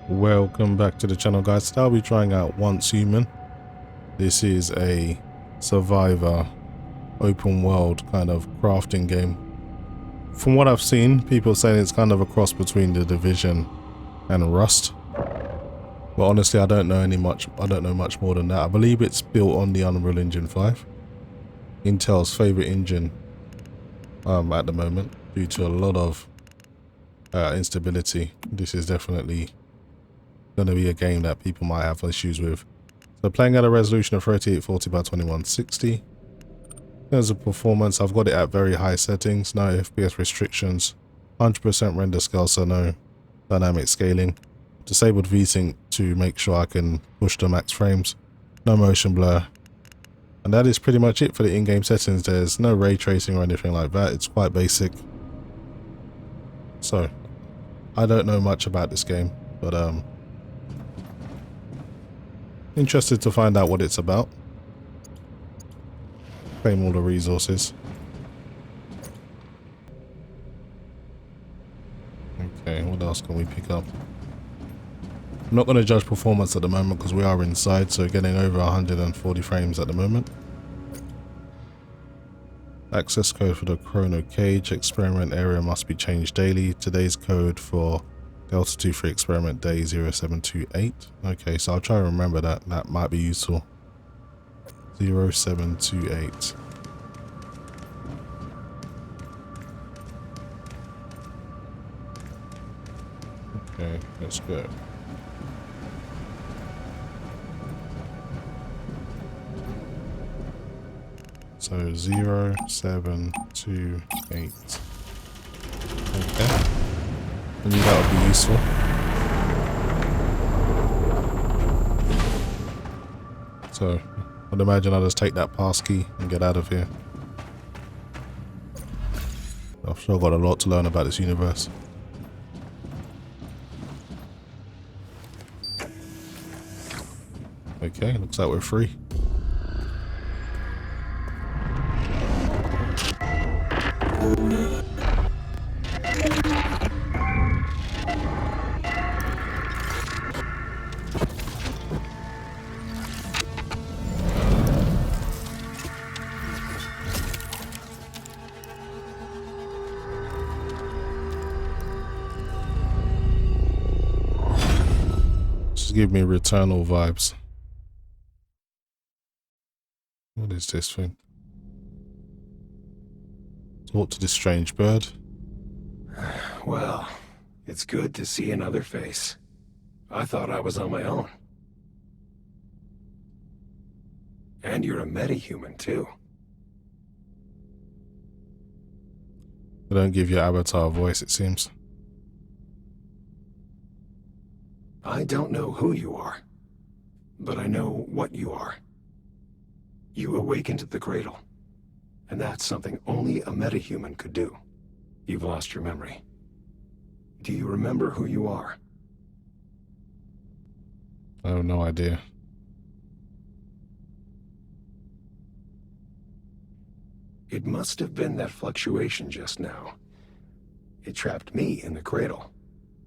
Welcome back to the channel, guys. Today I'll be trying out Once Human. This is a survivor open world kind of crafting game. From what I've seen, people saying it's kind of a cross between The Division and Rust. But honestly, I don't know much more than that. I believe it's built on the Unreal Engine 5. Intel's favorite engine at the moment, due to a lot of instability. This is definitely going to be a game that people might have issues with. So playing at a resolution of 3840 by 2160. In terms of performance, I've got it at very high settings, no FPS restrictions, 100% render scale, so no dynamic scaling. Disabled VSync to make sure I can push the max frames, no motion blur. And that is pretty much it for the in-game settings. There's no ray tracing or anything like that. It's quite basic. So I don't know much about this game, but interested to find out what it's about. Claim all the resources. Okay, what else can we pick up? I'm not going to judge performance at the moment because we are inside, so getting over 140 frames at the moment. Access code for the Chrono Cage. Experiment area must be changed daily. Today's code for Delta 23 experiment day 0728. Okay, so I'll try and remember that. That might be useful. 0728. Okay, let's go. So 0728. Okay. I knew that would be useful. So I'd imagine I'll just take that pass key and get out of here. I've still got a lot to learn about this universe. Okay, looks like we're free. Just give me Returnal vibes. What is this thing? Talk to this strange bird. Well, it's good to see another face. I thought I was on my own. And you're a metahuman, too. They don't give your avatar a voice, it seems. I don't know who you are, but I know what you are. You awakened the cradle, and that's something only a metahuman could do. You've lost your memory. Do you remember who you are? I have no idea. It must have been that fluctuation just now. It trapped me in the cradle.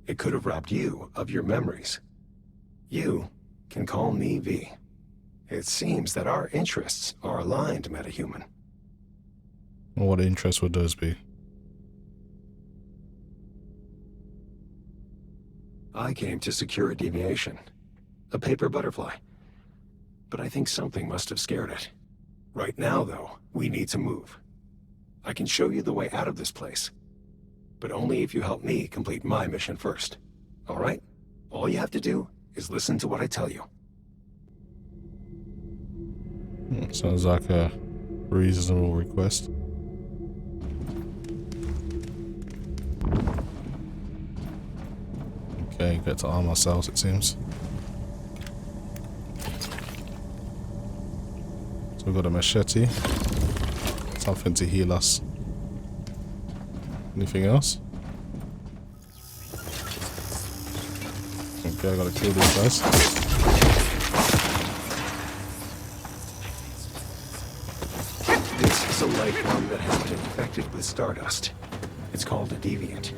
It could have robbed you of your memories. You can call me V. It seems that our interests are aligned, metahuman. What interest would those be? I came to secure a deviation. A paper butterfly. But I think something must have scared it. Right now, though, we need to move. I can show you the way out of this place. But only if you help me complete my mission first. All right? All you have to do is listen to what I tell you. Sounds like a reasonable request. Okay, get to arm ourselves, it seems. So we've got a machete. Something to heal us. Anything else? Okay, I gotta kill these guys. This is a life form that has been infected with stardust. It's called a deviant.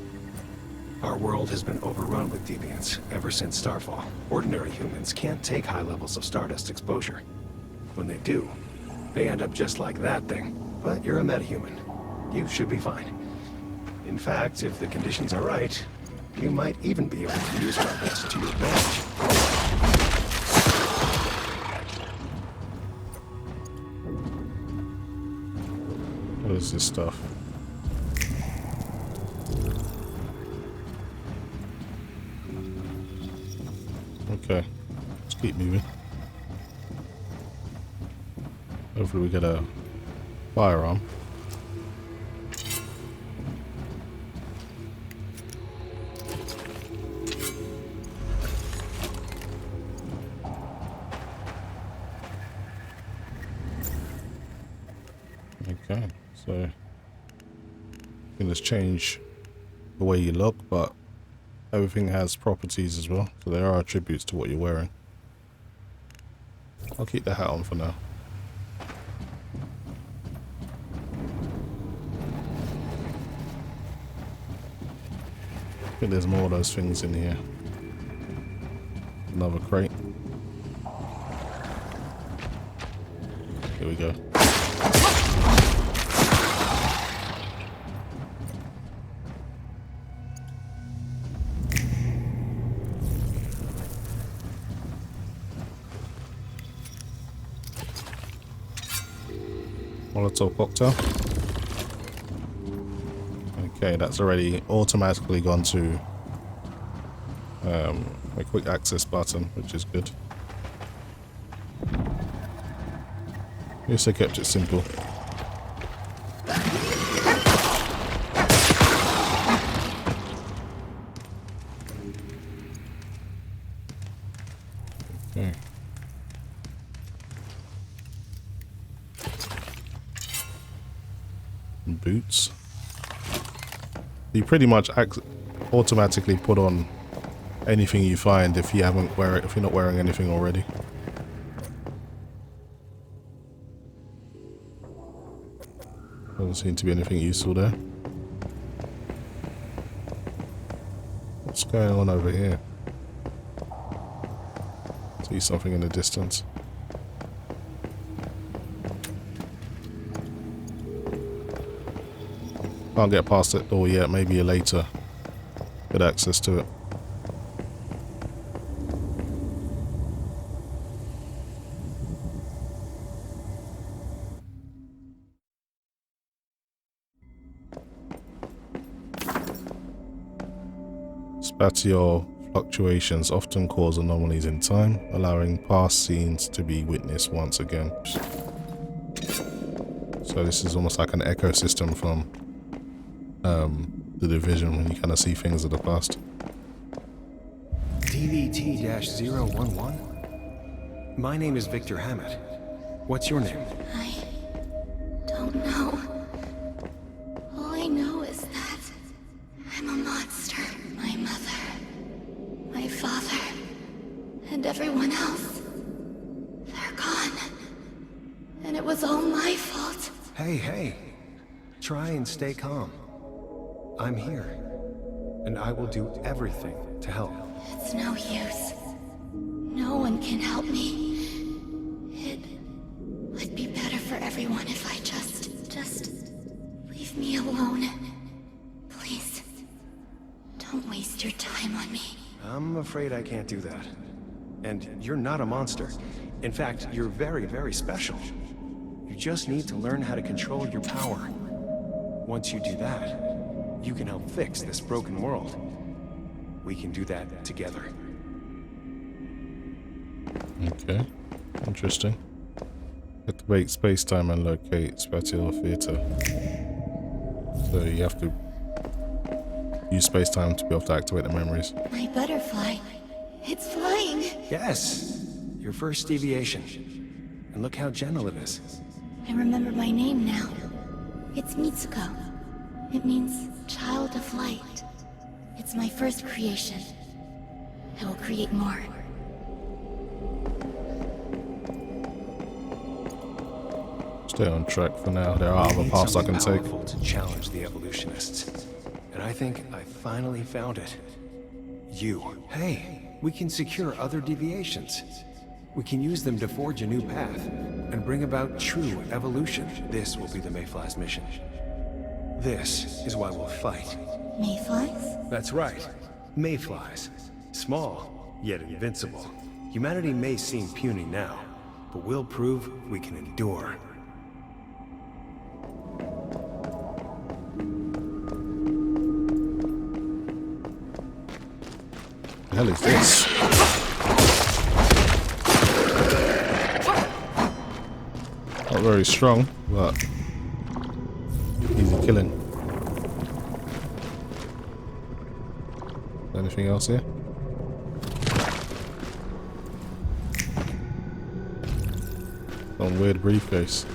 Our world has been overrun with deviants ever since Starfall. Ordinary humans can't take high levels of Stardust exposure. When they do, they end up just like that thing. But you're a metahuman. You should be fine. In fact, if the conditions are right, you might even be able to use this to your advantage. What is this stuff? Okay, let's keep moving. Hopefully we get a firearm. Okay, so you can just change the way you look, but everything has properties as well, so there are attributes to what you're wearing. I'll keep the hat on for now. I think there's more of those things in here. Another crate. Here we go. Molotov cocktail. Okay, that's already automatically gone to a quick access button, which is good. At least I kept it simple. Okay. Boots. You pretty much automatically put on anything you find if you haven't if you're not wearing anything already. Doesn't seem to be anything useful there. What's going on over here? See something in the distance. Can't get past that door yet, maybe you later get access to it. Spatial fluctuations often cause anomalies in time, allowing past scenes to be witnessed once again. So this is almost like an ecosystem from the Division, when you kind of see things of the past. DVT-011? My name is Victor Hammett. What's your name? I don't know. All I know is that I'm a monster. My mother, my father, and everyone else. They're gone. And it was all my fault. Hey. Try and stay calm. I'm here, and I will do everything to help. It's no use. No one can help me. It would be better for everyone if I just leave me alone. Please, don't waste your time on me. I'm afraid I can't do that. And you're not a monster. In fact, you're very, very special. You just need to learn how to control your power. Once you do that, you can help fix this broken world. We can do that together. Okay, interesting. Activate space-time and locate spatial theater. So you have to use space-time to be able to activate the memories. My butterfly, it's flying. Yes, your first deviation. And look how gentle it is. I remember my name now. It's Mitsuko. It means child of light. It's my first creation. I will create more. Stay on track for now. There are other paths I can take. To challenge the evolutionists. And and I think I finally found it. You. Hey, we can secure other deviations. We can use them to forge a new path and bring about true evolution. This will be the Mayfly's mission. This is why we'll fight. Mayflies? That's right. Mayflies. Small, yet invincible. Humanity may seem puny now, but we'll prove we can endure. The hell is this? Not very strong, but easy killing. Anything else here? Some weird briefcase.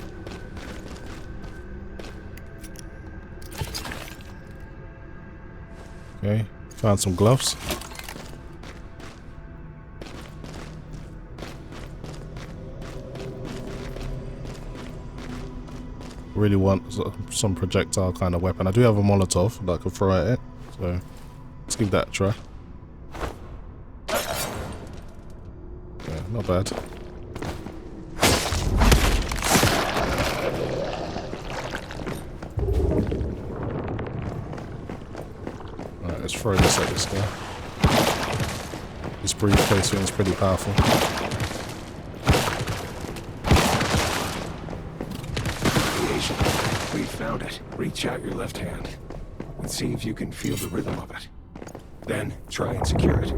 Okay, found some gloves. Really want some projectile kind of weapon. I do have a Molotov that I could throw at it, so let's give that a try. Yeah, not bad. Alright, let's throw this at this guy. This briefcase thing is pretty powerful. We found it. Reach out your left hand and see if you can feel the rhythm of it. Then try and secure it.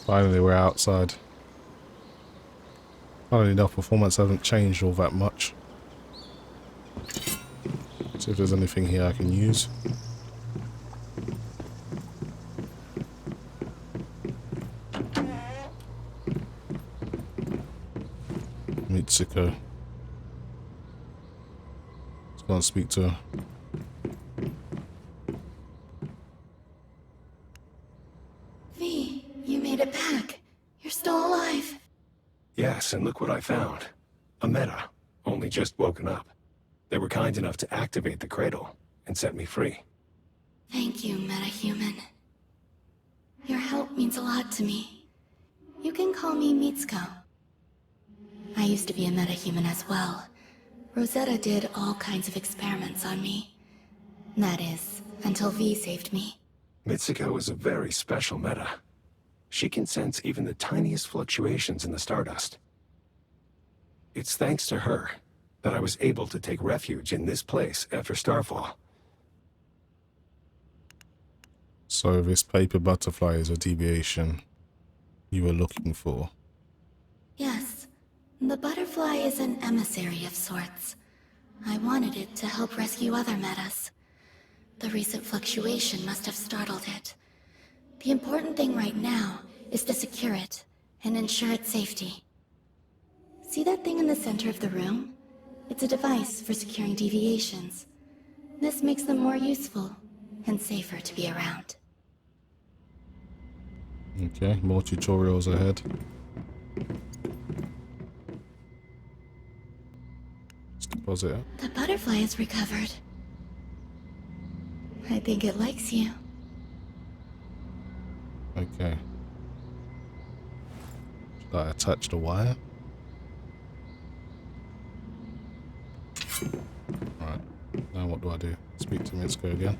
Finally, we're outside. Funnily enough, performance hasn't changed all that much. See if there's anything here I can use. Mitsuko. Let's go and speak to her. Yes, and look what I found. A meta, only just woken up. They were kind enough to activate the cradle and set me free. Thank you, metahuman. Your help means a lot to me. You can call me Mitsuko. I used to be a metahuman as well. Rosetta did all kinds of experiments on me. That is, until V saved me. Mitsuko is a very special meta. She can sense even the tiniest fluctuations in the stardust. It's thanks to her that I was able to take refuge in this place after Starfall. So this paper butterfly is a deviation you were looking for? Yes. The butterfly is an emissary of sorts. I wanted it to help rescue other metas. The recent fluctuation must have startled it. The important thing right now is to secure it and ensure its safety. See that thing in the center of the room? It's a device for securing deviations. This makes them more useful and safer to be around. Okay, more tutorials ahead. Let's deposit it. The butterfly is recovered. I think it likes you. Okay. Should I attach the wire? Alright. Now what do I do? Speak to Mitsuko again.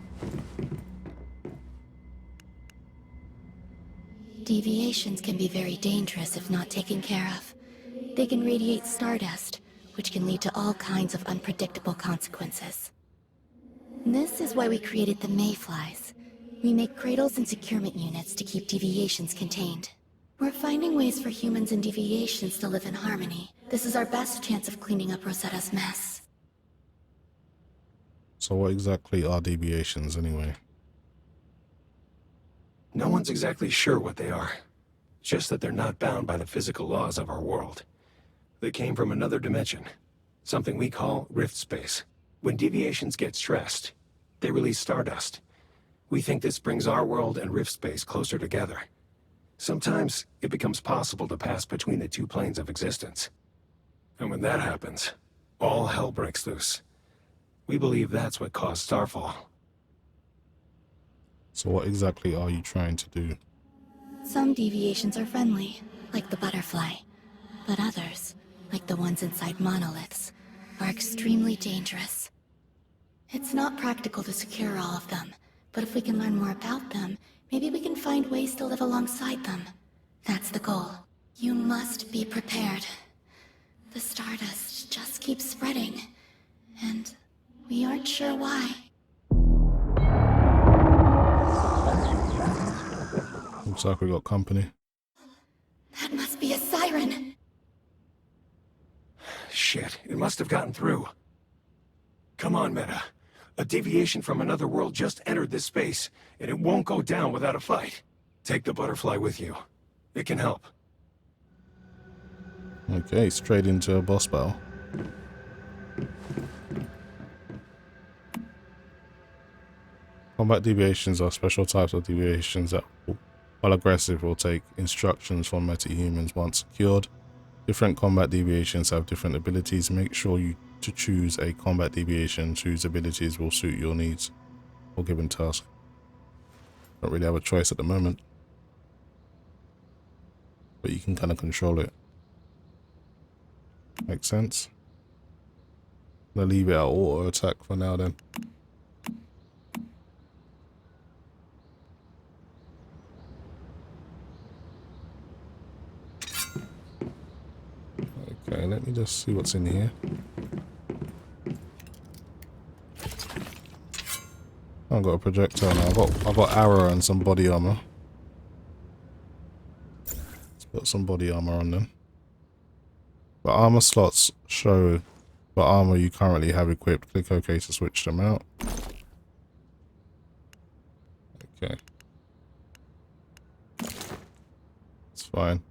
Deviations can be very dangerous if not taken care of. They can radiate stardust, which can lead to all kinds of unpredictable consequences. This is why we created the mayflies. We make cradles and securement units to keep deviations contained. We're finding ways for humans and deviations to live in harmony. This is our best chance of cleaning up Rosetta's mess. So what exactly are deviations anyway? No one's exactly sure what they are. Just that they're not bound by the physical laws of our world. They came from another dimension, something we call rift space. When deviations get stressed, they release stardust. We think this brings our world and rift space closer together. Sometimes it becomes possible to pass between the two planes of existence. And when that happens, all hell breaks loose. We believe that's what caused Starfall. So what exactly are you trying to do? Some deviations are friendly, like the butterfly. But others, like the ones inside monoliths, are extremely dangerous. It's not practical to secure all of them, but if we can learn more about them, maybe we can find ways to live alongside them. That's the goal. You must be prepared. The stardust just keeps spreading, and we aren't sure why. Looks like we got company. That must be a siren. Shit, it must have gotten through. Come on, Meta. A deviation from another world just entered this space, and it won't go down without a fight. Take the butterfly with you. It can help. Okay, straight into a boss battle. Combat deviations are special types of deviations that, while aggressive, will take instructions from metahumans once secured. Different combat deviations have different abilities. Make sure to choose a combat deviation whose abilities will suit your needs or given task. Don't really have a choice at the moment, but you can kind of control it. Makes sense. I'm gonna leave it at auto attack for now then. Okay, let me just see what's in here. I've got a projectile now. I've got arrow and some body armor. Let's put some body armor on them. The armor slots show the armor you currently have equipped. Click OK to switch them out. Okay. It's fine.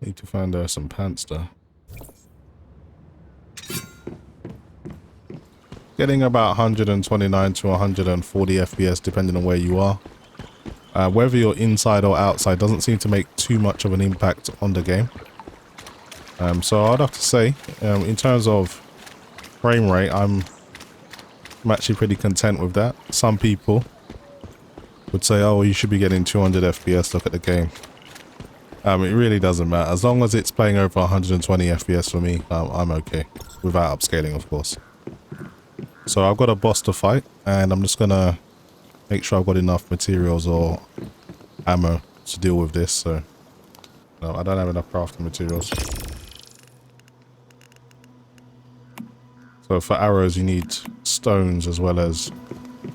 Need to find some pants though. Getting about 129 to 140 FPS depending on where you are. Whether you're inside or outside doesn't seem to make too much of an impact on the game. So I'd have to say, in terms of frame rate, I'm actually pretty content with that. Some people would say, oh, you should be getting 200 FPS, look at the game. It really doesn't matter. As long as it's playing over 120 FPS for me, I'm okay. Without upscaling, of course. So I've got a boss to fight, and I'm just going to make sure I've got enough materials or ammo to deal with this. So, no, I don't have enough crafting materials. So for arrows, you need stones as well as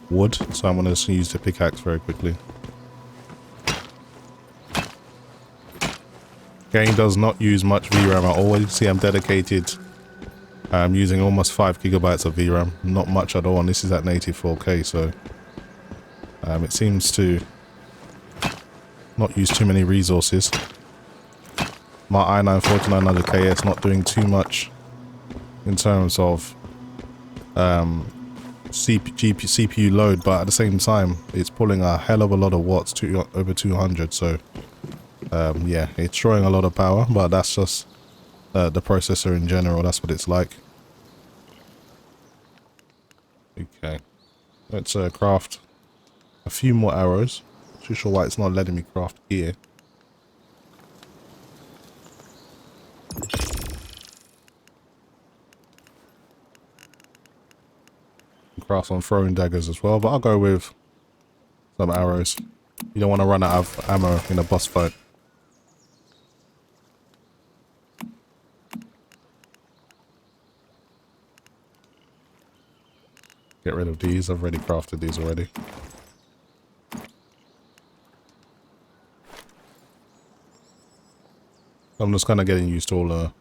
wood. So I'm going to use the pickaxe very quickly. Game does not use much VRAM at all. You see I'm dedicated. I'm using almost 5 gigabytes of VRAM. Not much at all, and this is at native 4K, so it seems to not use too many resources. My i9-4900KS not doing too much in terms of CPU load, but at the same time, it's pulling a hell of a lot of watts, over 200, so yeah, it's drawing a lot of power, but that's just the processor in general. That's what it's like. Okay, let's craft a few more arrows. Not too sure why it's not letting me craft here. Craft some throwing daggers as well, but I'll go with some arrows. You don't want to run out of ammo in a boss fight. Get rid of these. I've already crafted these already. I'm just kind of getting used to all the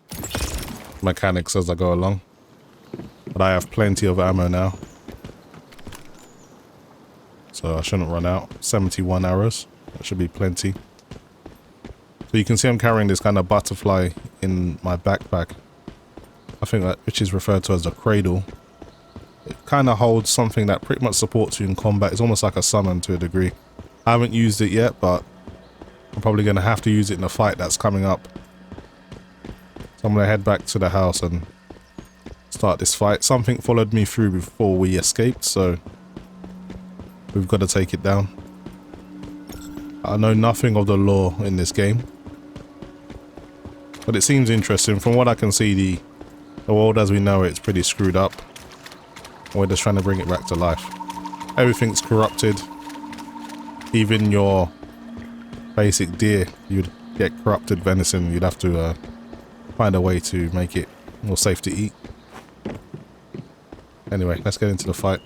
mechanics as I go along. But I have plenty of ammo now. So I shouldn't run out. 71 arrows. That should be plenty. So you can see I'm carrying this kind of butterfly in my backpack. I think that, which is referred to as a cradle. It kind of holds something that pretty much supports you in combat. It's almost like a summon to a degree. I haven't used it yet, but I'm probably going to have to use it in a fight that's coming up. So I'm going to head back to the house and start this fight. Something followed me through before we escaped, so we've got to take it down. I know nothing of the lore in this game, but it seems interesting. From what I can see, the world as we know it's pretty screwed up. We're just trying to bring it back to life. Everything's corrupted. Even your basic deer, you'd get corrupted venison. You'd have to find a way to make it more safe to eat. Anyway, let's get into the fight.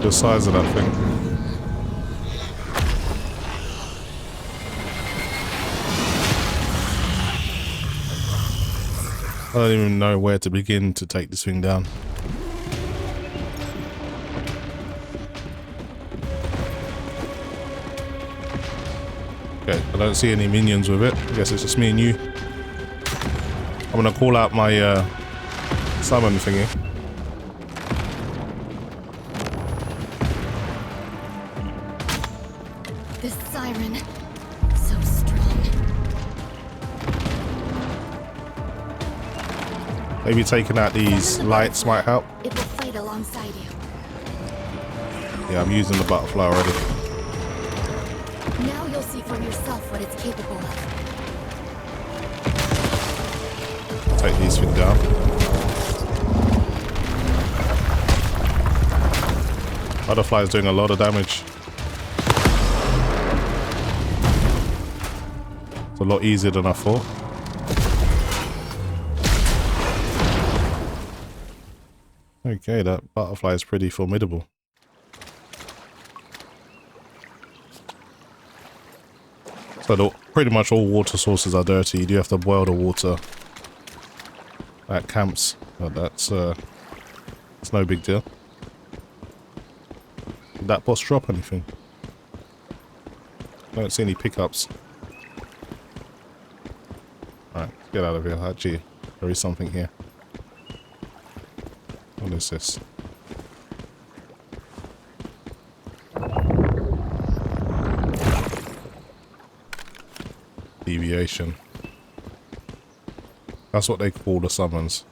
The size of that thing. I don't even know where to begin to take this thing down. Okay, I don't see any minions with it. I guess it's just me and you. I'm gonna call out my summon thingy. This siren, so strong. Maybe taking out these lights might help. It will fight alongside you. Yeah, I'm using the butterfly already. Now you'll see for yourself what it's capable of. Take these things down. Butterfly is doing a lot of damage. It's a lot easier than I thought. Okay, that butterfly is pretty formidable. So pretty much all water sources are dirty. You do have to boil the water at camps, but that's it's no big deal. Did that boss drop anything? I don't see any pickups. Alright, get out of here. Actually, there is something here. What is this? Deviation. That's what they call the summons.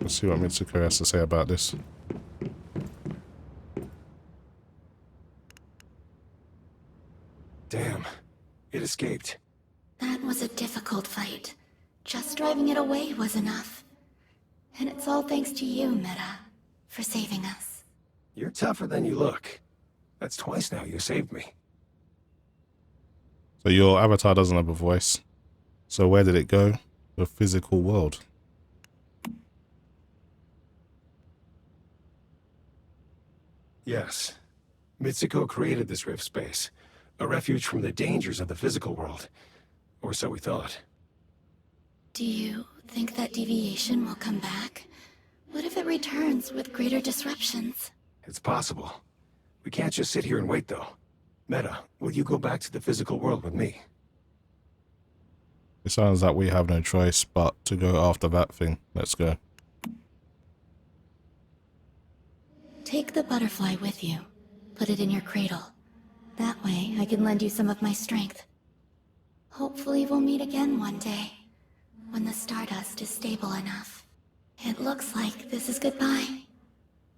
Let's see what Mitsuko has to say about this. Damn. It escaped. That was a difficult fight. Just driving it away was enough. And it's all thanks to you, Meta, for saving us. You're tougher than you look. That's twice now you saved me. So your avatar doesn't have a voice. So where did it go? The physical world. Yes. Mitsuko created this rift space. A refuge from the dangers of the physical world. Or so we thought. Do you think that deviation will come back? What if it returns with greater disruptions? It's possible. We can't just sit here and wait, though. Meta, will you go back to the physical world with me? It sounds like we have no choice but to go after that thing. Let's go. Take the butterfly with you. Put it in your cradle. That way, I can lend you some of my strength. Hopefully we'll meet again one day, when the stardust is stable enough. It looks like this is goodbye.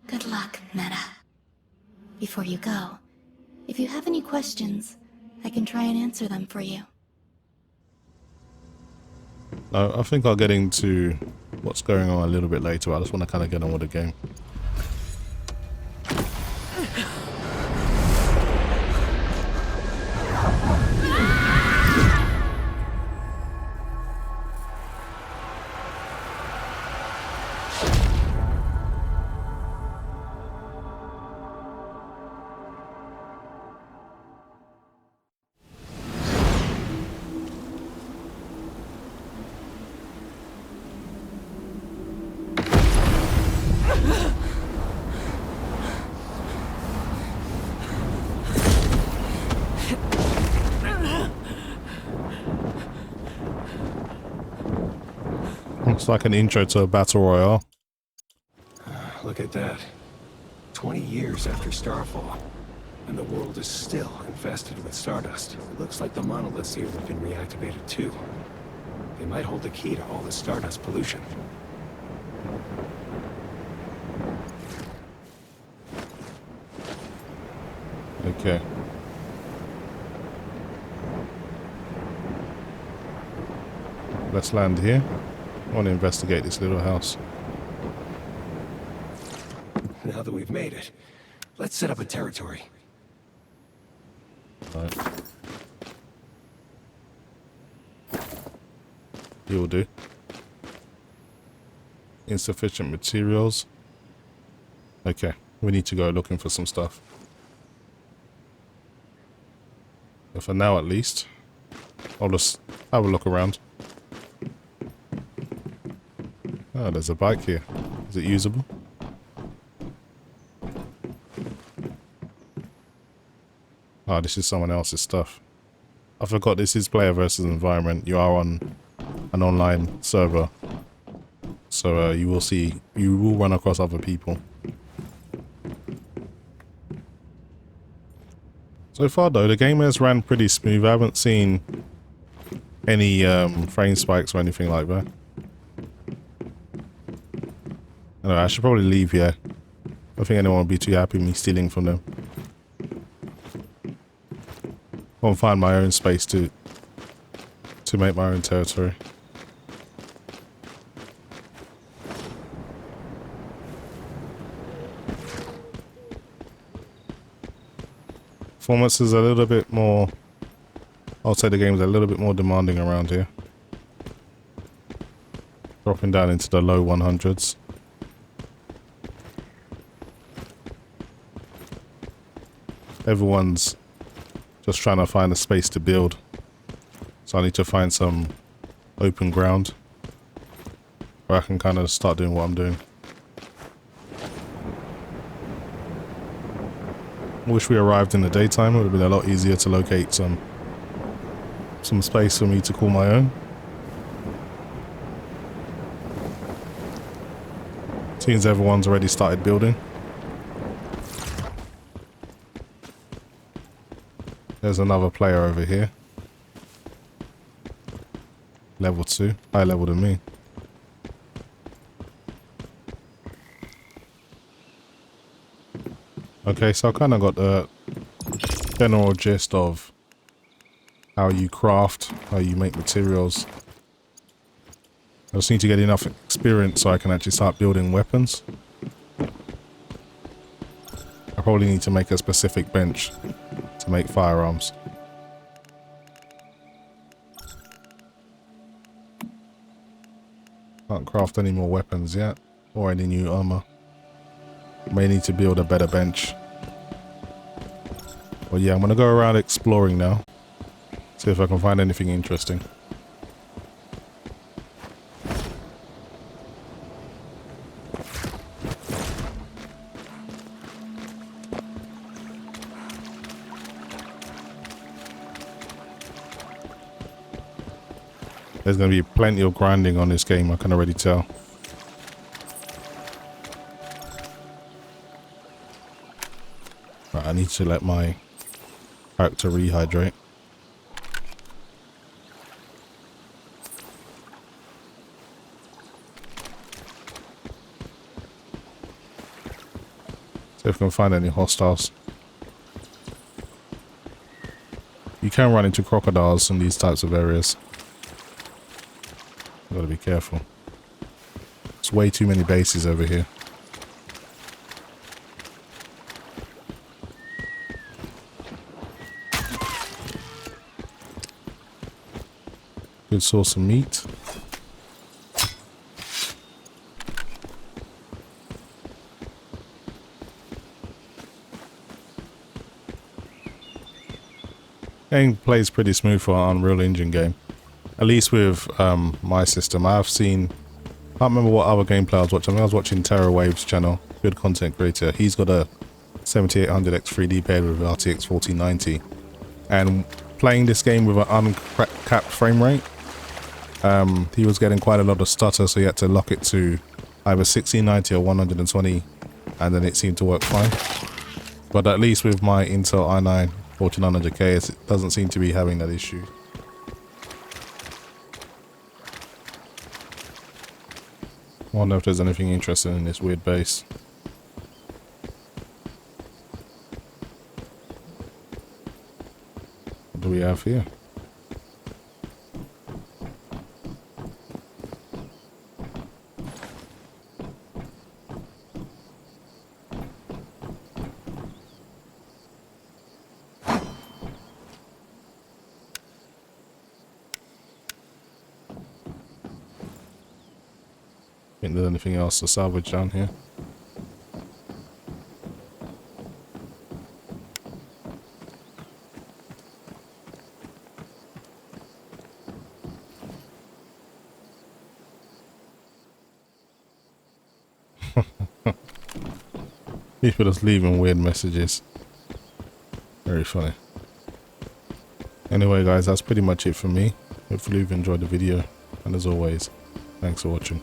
Good luck, Meta. Before you go, if you have any questions, I can try and answer them for you. I think I'll get into what's going on a little bit later. I just want to kind of get on with the game. Looks like an intro to a battle royale. Look at that. 20 years after Starfall, and the world is still infested with stardust. It looks like the monoliths here have been reactivated too. They might hold the key to all the stardust pollution. Okay. Let's land here. I want to investigate this little house. Now that we've made it, let's set up a territory. Right. You'll do. Insufficient materials. Okay, we need to go looking for some stuff. But for now, at least, I'll just have a look around. Oh, there's a bike here. Is it usable? Oh, this is someone else's stuff. I forgot this is player versus environment. You are on an online server. So you will run across other people. So far though, the game has ran pretty smooth. I haven't seen any frame spikes or anything like that. Anyway, I should probably leave here. I don't think anyone will be too happy with me stealing from them. I'll find my own space to make my own territory. Performance is a little bit more, I'll say the game's a little bit more demanding around here. Dropping down into the low 100s. Everyone's just trying to find a space to build. So I need to find some open ground where I can kind of start doing what I'm doing. Wish we arrived in the daytime. It would have been a lot easier to locate some space for me to call my own. Seems everyone's already started building. There's another player over here. Level 2. Higher level than me. Okay, so I kind of got the general gist of how you craft, how you make materials. I just need to get enough experience so I can actually start building weapons. I probably need to make a specific bench to make firearms. Can't craft any more weapons yet, or any new armor. May need to build a better bench. Well, yeah, I'm gonna go around exploring now. See if I can find anything interesting. There's going to be plenty of grinding on this game, I can already tell. need to let my character rehydrate. See if we can find any hostiles. You can run into crocodiles in these types of areas. Gotta be careful. There's way too many bases over here. Good source of meat. Game plays pretty smooth for an Unreal Engine game. At least with my system. I've seen... I can't remember what other gameplay I was watching. I was watching TerraWave's channel. Good content creator. He's got a 7800X 3D pad with RTX 4090. And playing this game with an uncapped frame rate, he was getting quite a lot of stutter, so he had to lock it to either 1690 or 120, and then it seemed to work fine. But at least with my Intel i9 1400K, it doesn't seem to be having that issue. I wonder if there's anything interesting in this weird base. What do we have here? Think there's anything else to salvage down here? People just leaving weird messages. Very funny. Anyway guys, that's pretty much it for me. Hopefully you've enjoyed the video, and as always, thanks for watching.